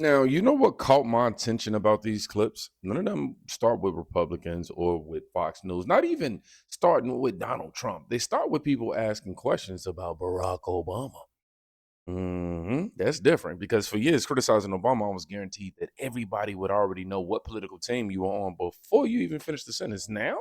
Now, you know what caught my attention about these clips? None of them start with Republicans or with Fox News, not even starting with Donald Trump. They start with people asking questions about Barack Obama. That's different because for years, criticizing Obama, I was guaranteed that everybody would already know what political team you were on before you even finish the sentence. Now,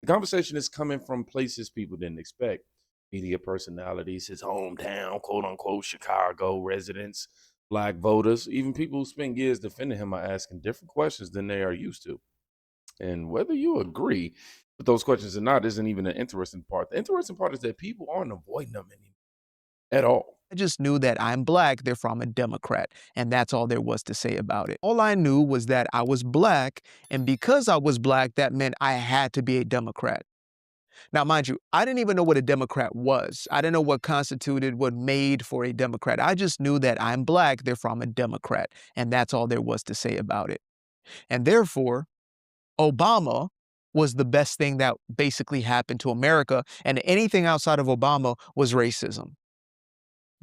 the conversation is coming from places people didn't expect. Media personalities, his hometown, quote unquote, Chicago residents, black voters, even people who spent years defending him are asking different questions than they are used to. And whether you agree with those questions or not isn't even an interesting part. The interesting part is that people aren't avoiding them anymore at all. I just knew that I'm black, therefore I'm a Democrat, and that's all there was to say about it. All I knew was that I was black, and because I was black, that meant I had to be a Democrat. Now, mind you, I didn't even know what a Democrat was. I didn't know what constituted, what made for a Democrat. I just knew that I'm black, therefore I'm a Democrat, and that's all there was to say about it. And therefore, Obama was the best thing that basically happened to America, and anything outside of Obama was racism.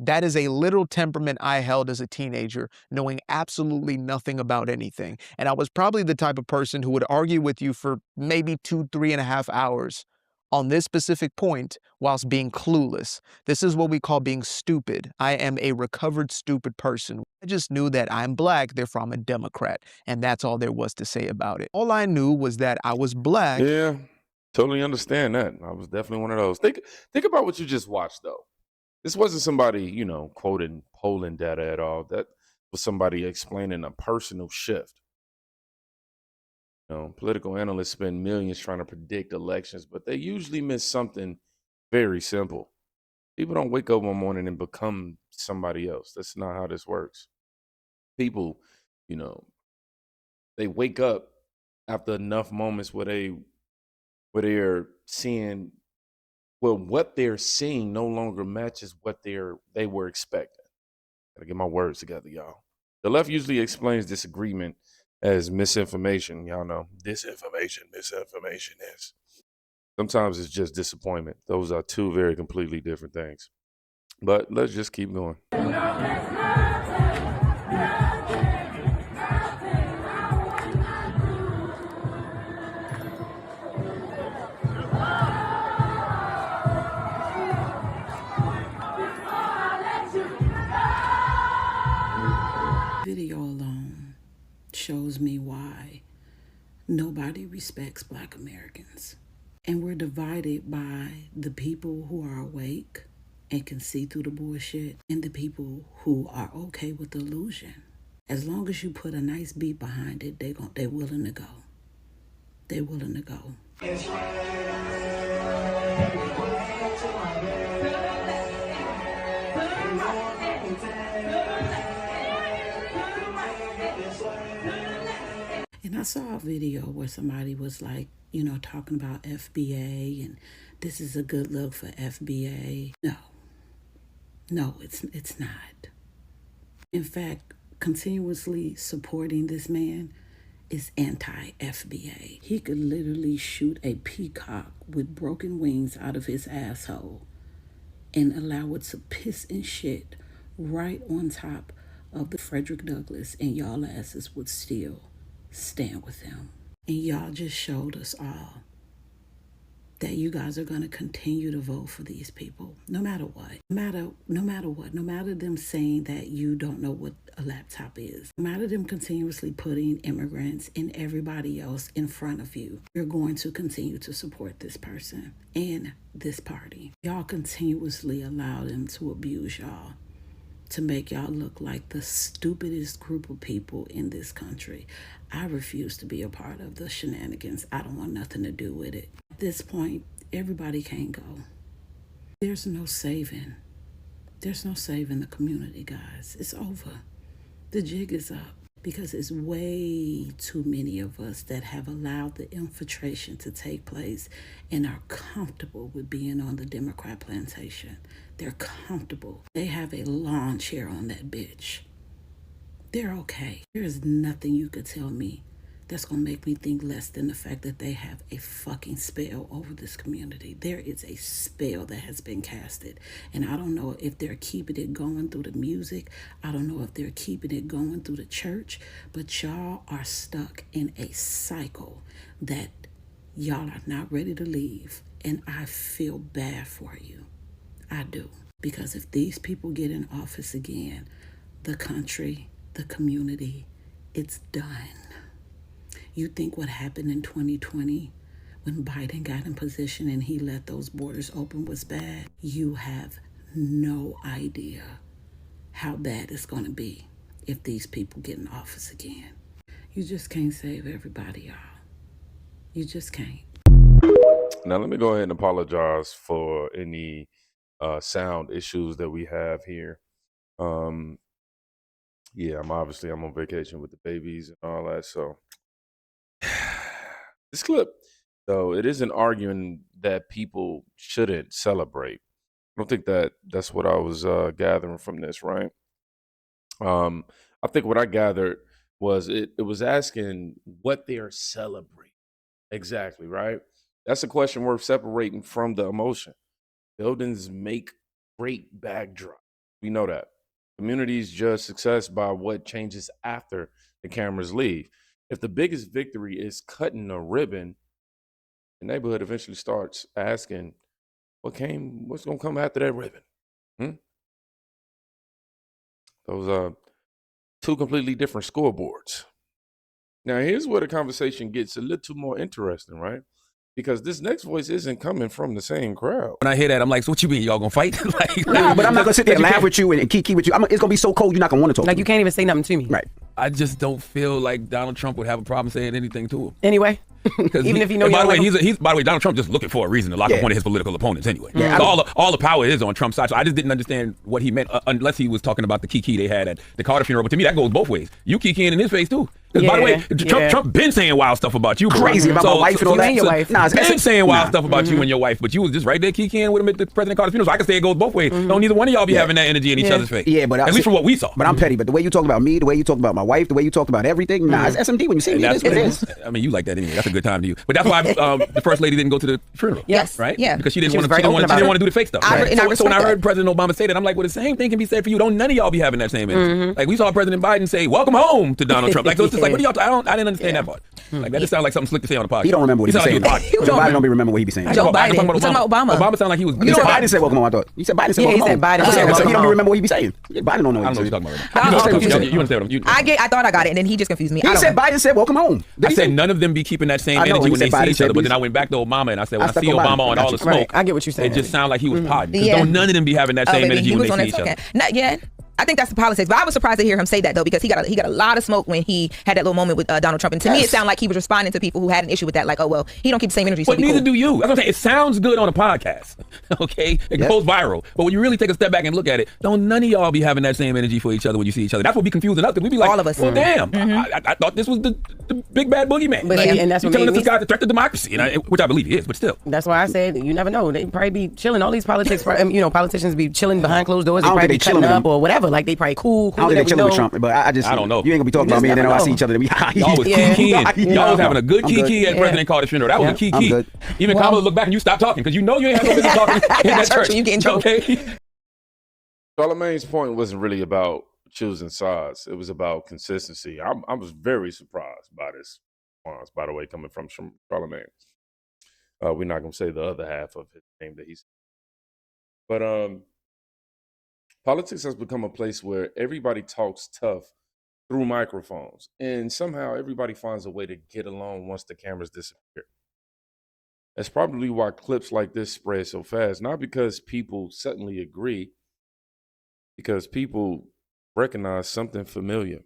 That is a little temperament I held as a teenager, knowing absolutely nothing about anything. And I was probably the type of person who would argue with you for maybe 2, 3.5 hours on this specific point whilst being clueless. This is what we call being stupid. I am a recovered stupid person. I just knew that I'm black, therefore I'm a Democrat. And that's all there was to say about it. All I knew was that I was black. Yeah, totally understand that. I was definitely one of those. Think about what you just watched though. This wasn't somebody, quoting polling data at all. That was somebody explaining a personal shift. Political analysts spend millions trying to predict elections, but they usually miss something very simple. People don't wake up one morning and become somebody else. That's not how this works. People, you know, they wake up after enough moments where they're seeing, well, what they're seeing no longer matches what they were expecting. Gotta get my words together, y'all. The left usually explains disagreement as misinformation. Y'all know misinformation is. Sometimes it's just disappointment. Those are two very completely different things. But let's just keep going. Video alone shows me why nobody respects Black Americans. And we're divided by the people who are awake and can see through the bullshit and the people who are okay with the illusion. As long as you put a nice beat behind it, they willing to go. They willing to go. And I saw a video where somebody was like, talking about FBA and this is a good look for FBA. No, it's not. In fact, continuously supporting this man is anti-FBA. He could literally shoot a peacock with broken wings out of his asshole and allow it to piss and shit right on top of the Frederick Douglass, and y'all asses would still stand with him. And y'all just showed us all that you guys are going to continue to vote for these people, no matter what. No matter them saying that you don't know what a laptop is, no matter them continuously putting immigrants and everybody else in front of you, you're going to continue to support this person and this party. Y'all continuously allow them to abuse y'all, to make y'all look like the stupidest group of people in this country. I refuse to be a part of the shenanigans. I don't want nothing to do with it. At this point, everybody can't go. There's no saving. There's no saving the community, guys. It's over. The jig is up because it's way too many of us that have allowed the infiltration to take place and are comfortable with being on the Democrat plantation. They're comfortable. They have a lawn chair on that bitch. They're okay. There is nothing you could tell me that's going to make me think less than the fact that they have a fucking spell over this community. There is a spell that has been casted. And I don't know if they're keeping it going through the music. I don't know if they're keeping it going through the church. But y'all are stuck in a cycle that y'all are not ready to leave. And I feel bad for you. I do. Because if these people get in office again, the country, the community, it's done. You think what happened in 2020 when Biden got in position and he let those borders open was bad? You have no idea how bad it's going to be if these people get in office again. You just can't save everybody, y'all. You just can't. Now, let me go ahead and apologize for any sound issues that we have here. Yeah, I'm on vacation with the babies and all that, so this clip, though, it isn't arguing that people shouldn't celebrate. I don't think that's what I was gathering from this, right? I think what I gathered was it was asking what they are celebrating. Exactly, right? That's a question worth separating from the emotion. Buildings make great backdrop. We know that. Communities judge success by what changes after the cameras leave. If the biggest victory is cutting a ribbon, the neighborhood eventually starts asking, what's going to come after that ribbon? Those are two completely different scoreboards. Now, here's where the conversation gets a little more interesting, right? Because this next voice isn't coming from the same crowd. When I hear that, I'm like, so what you mean? Y'all gonna fight? Like, nah, but I'm not gonna sit there and laugh with you and kiki with you. It's gonna be so cold, you're not gonna want to talk. Like, you can't even say nothing to me. Right. I just don't feel like Donald Trump would have a problem saying anything to him. Anyway. Even if you know. By the way, he's by the way, Donald Trump just looking for a reason to lock up one of his political opponents anyway. Yeah, so all the power is on Trump's side. So I just didn't understand what he meant unless he was talking about the kiki they had at the Carter funeral. But to me, that goes both ways. You kikiing in his face too. Because by the way, Trump been saying wild stuff about you, bro. Crazy about my wife and all that. Your wife. Nah, been saying wild stuff about you and your wife, but you was just right there kikiing with him at the President Carter funeral. So I can say it goes both ways. Don't neither one of y'all be having that energy in each other's face. Yeah, but at least from what we saw. But I'm petty. But the way you talk about me, the way you talk about my wife, the way you talk about everything, nah, it's SMD when you see me. It is. I mean, you like that anyway. That's a good time to you. But that's why the first lady didn't go to the funeral. Yes. Right? Yeah. Because she didn't want to do the fake stuff. Right? So when I heard President Obama say that, I'm like, well, the same thing can be said for you. Don't none of y'all be having that same energy. Like we saw President Biden say, "Welcome home" to Donald Trump. Like so it's just like, what are y'all? I didn't understand that part. Like that just sounds like something slick to say on the podcast. He don't remember what he be saying. Joe Biden don't be remember what he be saying. Joe Biden. You talking about Obama? Obama sounded like he was. You said Biden said welcome home. I thought you said Biden said welcome home. He said Biden. So he don't remember what he be saying. Biden don't know what you're saying. talking about. You understand what I thought I got it, and then he just confused me. He said Biden said welcome home. I said none of them be keeping that same energy when they see each other. But then I went back to Obama and I said, when I see Obama on all the smoke, I get what you're saying. It just sounded like he was podding. Because don't none of them be having that same energy when they see each other. Not yet. I think that's the politics, but I was surprised to hear him say that though, because he got a lot of smoke when he had that little moment with Donald Trump, and to me it sounded like he was responding to people who had an issue with that, like, oh well, he don't keep the same energy. So but neither do you. That's what I'm saying. It sounds good on a podcast, okay? It goes viral, but when you really take a step back and look at it, don't none of y'all be having that same energy for each other when you see each other. That's what be confusing us. We be like, all of us. Well, damn, I thought this was the big bad boogeyman. But and that's what telling us this guy's a threat to democracy, which I believe he is, but still. That's why I said you never know. They probably be chilling. All these politicians be chilling behind closed doors. They probably be cutting up or whatever. Like they probably cool. I don't think they're chilling with Trump, but I don't know. You ain't gonna be talking about me, and then I see each other. Y'all was kikiing. Y'all was having a good kiki at President Carter's funeral. That was a kiki. Even Kamala looked back and you stopped talking because you know you ain't have no business talking in that church. You get in trouble. Okay. Charlamagne's point wasn't really about choosing sides. It was about consistency. I was very surprised by this response, by the way, coming from Charlamagne. We're not gonna say the other half of his name that he's. But politics has become a place where everybody talks tough through microphones, and somehow everybody finds a way to get along once the cameras disappear. That's probably why clips like this spread so fast, not because people suddenly agree, because people recognize something familiar.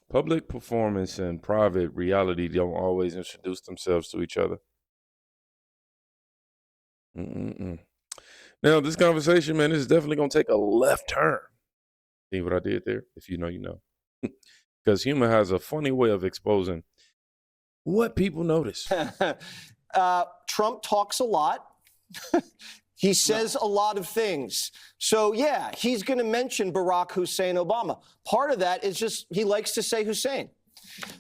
Public performance and private reality don't always introduce themselves to each other. Now, this conversation, man, is definitely going to take a left turn. See what I did there? If you know, you know. Because humor has a funny way of exposing what people notice. Trump talks a lot. He says a lot of things. So, yeah, he's going to mention Barack Hussein Obama. Part of that is just he likes to say Hussein.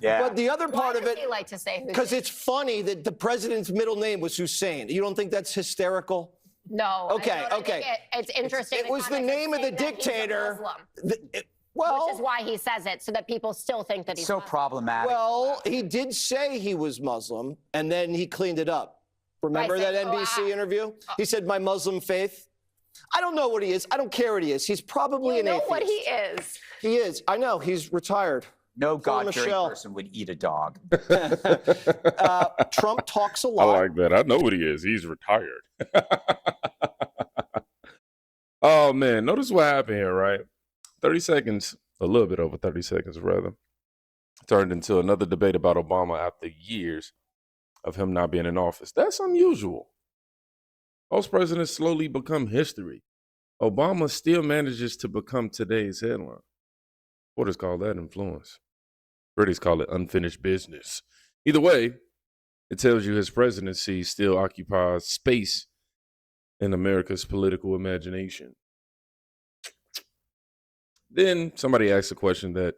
Yeah. But the other part Why of does it, he like to say because it's funny that the president's middle name was Hussein. You don't think that's hysterical? No. Okay, I okay. think it's interesting. It was the name of the dictator. Which is why he says it, so that people still think that he's so Muslim. problematic. Well, he did say he was Muslim, and then he cleaned it up. Remember that NBC interview? He said, my Muslim faith. I don't know what he is. I don't care what he is. He's probably an atheist. You know what he is. He is. I know. He's retired. No God-fearing person would eat a dog. Trump talks a lot. I like that. I know what he is. He's retired. Oh, man. Notice what happened here, right? 30 seconds, a little bit over 30 seconds, rather, turned into another debate about Obama after years of him not being in office. That's unusual. Most presidents slowly become history. Obama still manages to become today's headline. What is called that influence? British call it unfinished business. Either way, it tells you his presidency still occupies space in America's political imagination. Then somebody asked a question that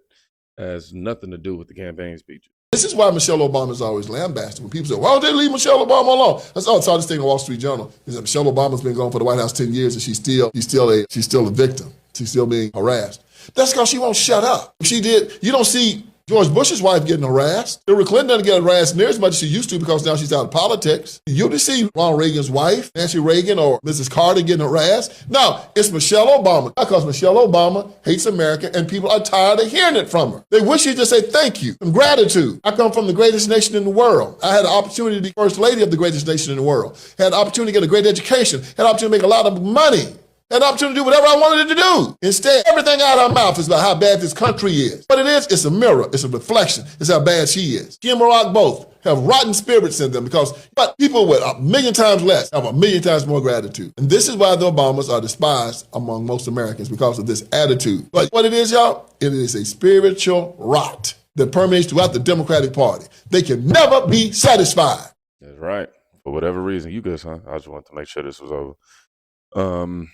has nothing to do with the campaign speeches. This is why Michelle Obama is always lambasted. When people say, why don't they leave Michelle Obama alone? I saw this thing in the Wall Street Journal. Is that Michelle Obama's been gone for the White House 10 years and she's still a victim. She's still being harassed. That's because she won't shut up. If she did, you don't see George Bush's wife getting harassed. Hillary Clinton doesn't get harassed near as much as she used to because now she's out of politics. You didn't see Ronald Reagan's wife, Nancy Reagan, or Mrs. Carter getting harassed. No, it's Michelle Obama because Michelle Obama hates America and people are tired of hearing it from her. They wish she'd just say thank you and gratitude. I come from the greatest nation in the world. I had the opportunity to be first lady of the greatest nation in the world. Had the opportunity to get a great education. Had the opportunity to make a lot of money. Had the opportunity to do whatever I wanted it to do. Instead, everything out of her mouth is about how bad this country is. What it is, it's a mirror. It's a reflection. It's how bad she is. She and Barack both have rotten spirits in them but people with a million times less have a million times more gratitude. And this is why the Obamas are despised among most Americans because of this attitude. But what it is, y'all, it is a spiritual rot that permeates throughout the Democratic Party. They can never be satisfied. That's right. For whatever reason. You good, son? I just wanted to make sure this was over.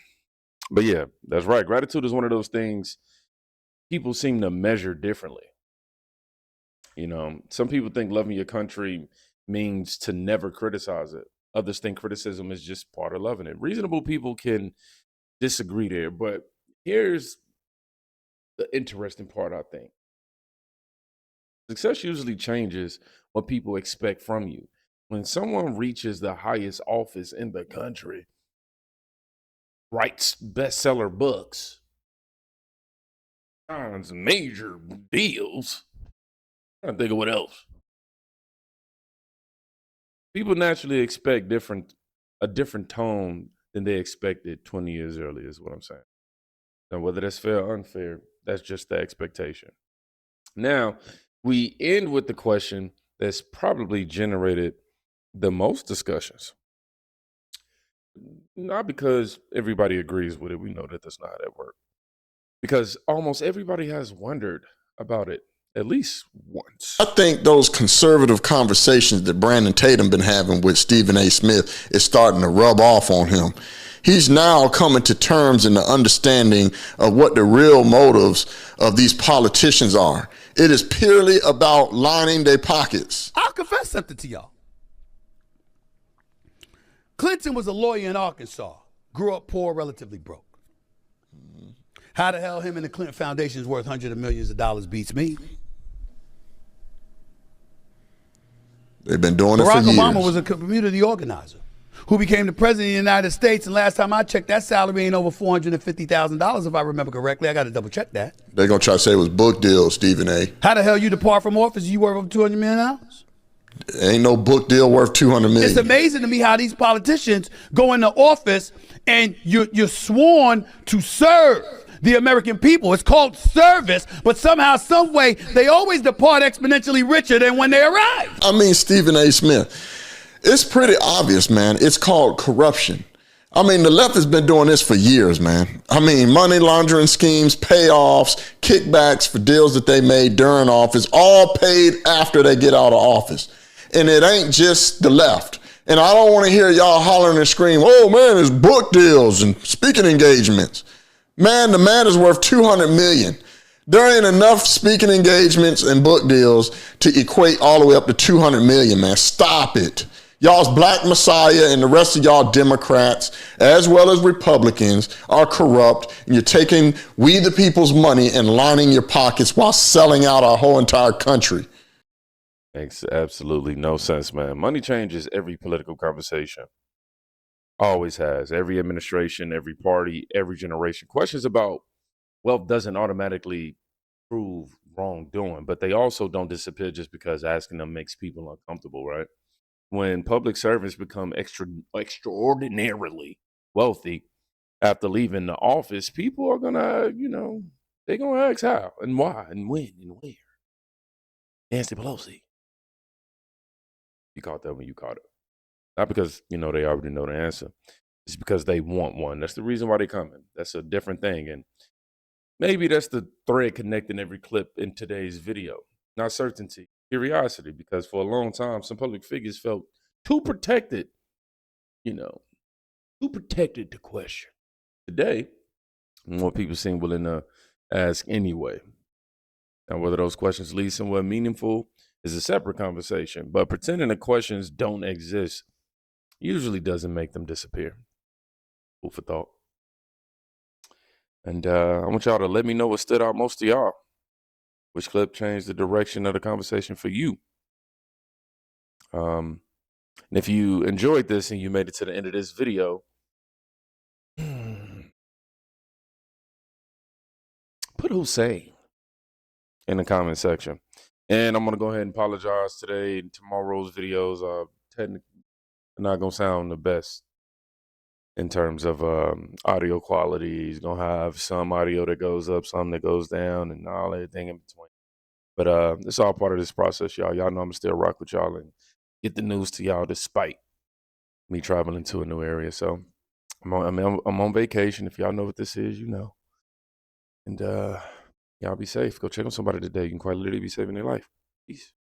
But yeah, that's right. Gratitude is one of those things people seem to measure differently. You know, some people think loving your country means to never criticize it. Others think criticism is just part of loving it. Reasonable people can disagree there, but here's the interesting part, I think. Success usually changes what people expect from you. When someone reaches the highest office in the country, writes bestseller books, signs major deals. I think of what else. People naturally expect a different tone than they expected 20 years earlier, is what I'm saying. Now, whether that's fair or unfair, that's just the expectation. Now, we end with the question that's probably generated the most discussions. Not because everybody agrees with it. We know that that's not how that works. Because almost everybody has wondered about it at least once. I think those conservative conversations that Brandon Tatum been having with Stephen A. Smith is starting to rub off on him. He's now coming to terms in the understanding of what the real motives of these politicians are. It is purely about lining their pockets. I'll confess something to y'all. Clinton was a lawyer in Arkansas, grew up poor, relatively broke. How the hell him and the Clinton Foundation is worth hundreds of millions of dollars beats me. They've been doing it for years. Barack Obama was a community organizer who became the president of the United States, and last time I checked, that salary ain't over $450,000 if I remember correctly. I got to double check that. They're going to try to say it was book deals, Stephen A. How the hell you depart from office, you worth over $200 million? Ain't no book deal worth $200 million. It's amazing to me how these politicians go into office and you're sworn to serve the American people. It's called service, but somehow, some way, they always depart exponentially richer than when they arrive. I mean, Stephen A. Smith, it's pretty obvious, man. It's called corruption. I mean, the left has been doing this for years, man. I mean, money laundering schemes, payoffs, kickbacks for deals that they made during office, all paid after they get out of office. And it ain't just the left. And I don't want to hear y'all hollering and scream, oh, man, it's book deals and speaking engagements. Man, the man is worth $200 million. There ain't enough speaking engagements and book deals to equate all the way up to 200 million, man. Stop it. Y'all's Black Messiah and the rest of y'all Democrats, as well as Republicans, are corrupt, and you're taking we the people's money and lining your pockets while selling out our whole entire country. Makes absolutely no sense, man. Money changes every political conversation. Always has. Every administration, every party, every generation. Questions about wealth doesn't automatically prove wrongdoing, but they also don't disappear just because asking them makes people uncomfortable, right? When public servants become extraordinarily wealthy after leaving the office, people are gonna, they're gonna ask how and why and when and where. Nancy Pelosi. You caught that when you caught it. Not because, they already know the answer. It's because they want one. That's the reason why they're coming. That's a different thing. And maybe that's the thread connecting every clip in today's video. Not certainty, curiosity, because for a long time, some public figures felt too protected, too protected to question. Today, more people seem willing to ask anyway. Now, whether those questions lead somewhere meaningful is a separate conversation, but pretending the questions don't exist usually doesn't make them disappear. Food for thought. And I want y'all to let me know what stood out most to y'all. Which clip changed the direction of the conversation for you? And if you enjoyed this and you made it to the end of this video, put Hussein in the comment section. And I'm going to go ahead and apologize today. Tomorrow's videos are technically not going to sound the best in terms of audio quality. He's going to have some audio that goes up, some that goes down, and all everything in between. But it's all part of this process, y'all. Y'all know I'm still rock with y'all and get the news to y'all despite me traveling to a new area. So I'm on vacation. If y'all know what this is, you know. And y'all be safe. Go check on somebody today. You can quite literally be saving their life. Peace.